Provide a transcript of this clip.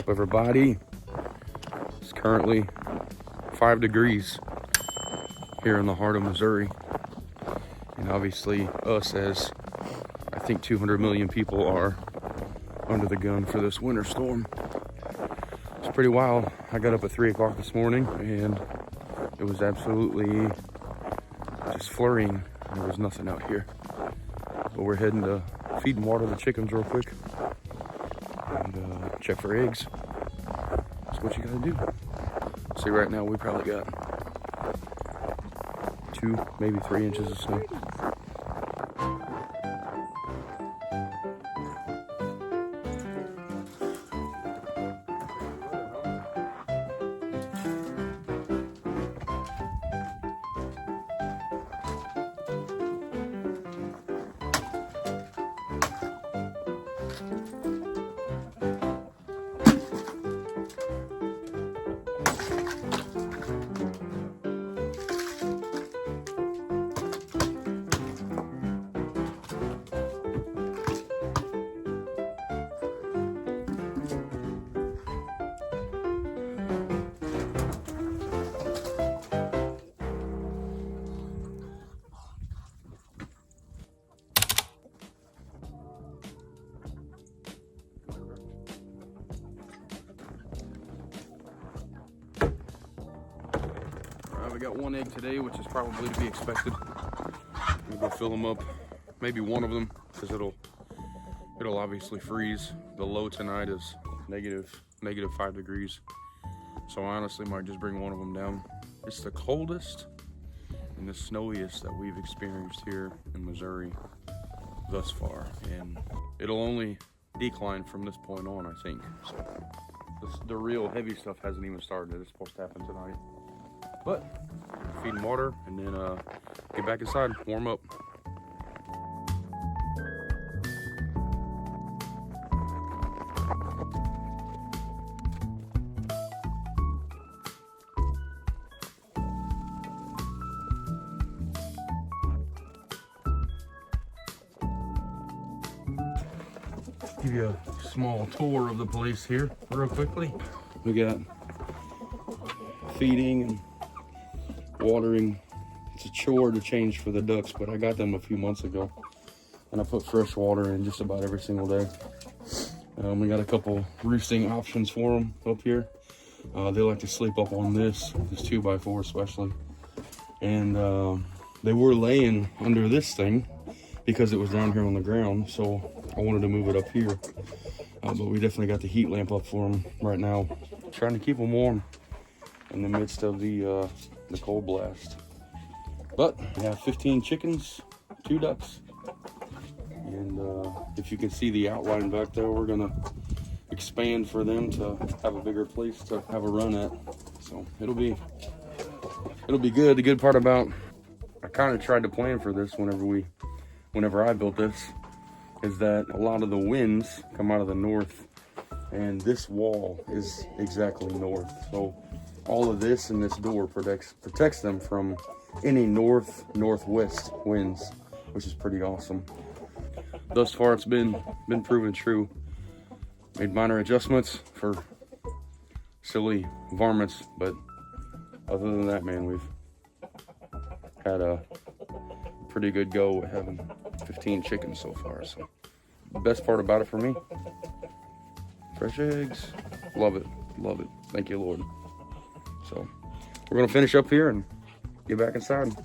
up, everybody? It's currently 5 degrees here in the heart of Missouri. And obviously us, as I think 200 million people, are under the gun for this winter storm. It's pretty wild. I got up at 3 o'clock this morning and it was absolutely just flurrying. There was nothing out here. But we're heading to feed and water the chickens real quick and check for eggs. That's what you gotta do. See, right now we probably got 2, maybe 3 inches of snow. We got 1 egg today, which is probably to be expected. We'll go fill them up, maybe one of them, because it'll obviously freeze. The low tonight is negative 5 degrees, so I honestly might just bring one of them down. It's the coldest and the snowiest that we've experienced here in Missouri thus far, and it'll only decline from this point on, I think. So the real heavy stuff hasn't even started. It's supposed to happen tonight. But feed and water, and then get back inside, warm up. Give you a small tour of the place here real quickly. We got feeding and watering. It's a chore to change for the ducks, but I got them a few months ago and I put fresh water in just about every single day. We got a couple roosting options for them up here. They like to sleep up on this 2x4 especially, and they were laying under this thing because it was down here on the ground, so I wanted to move it up here. But we definitely got the heat lamp up for them right now, trying to keep them warm in the midst of the cold blast. But we have 15 chickens, 2 ducks, and if you can see the outline back there, we're gonna expand for them to have a bigger place to have a run at. So it'll be good. The good part about, I kind of tried to plan for this whenever I built this, is that a lot of the winds come out of the north, and this wall is exactly north. So all of this and this door protects them from any northwest winds, which is pretty awesome. Thus far, it's been proven true. Made minor adjustments for silly varmints, but other than that, man, we've had a pretty good go at having 15 chickens so far. So the best part about it for me, fresh eggs. Love it. Thank you, Lord. So we're gonna finish up here and get back inside.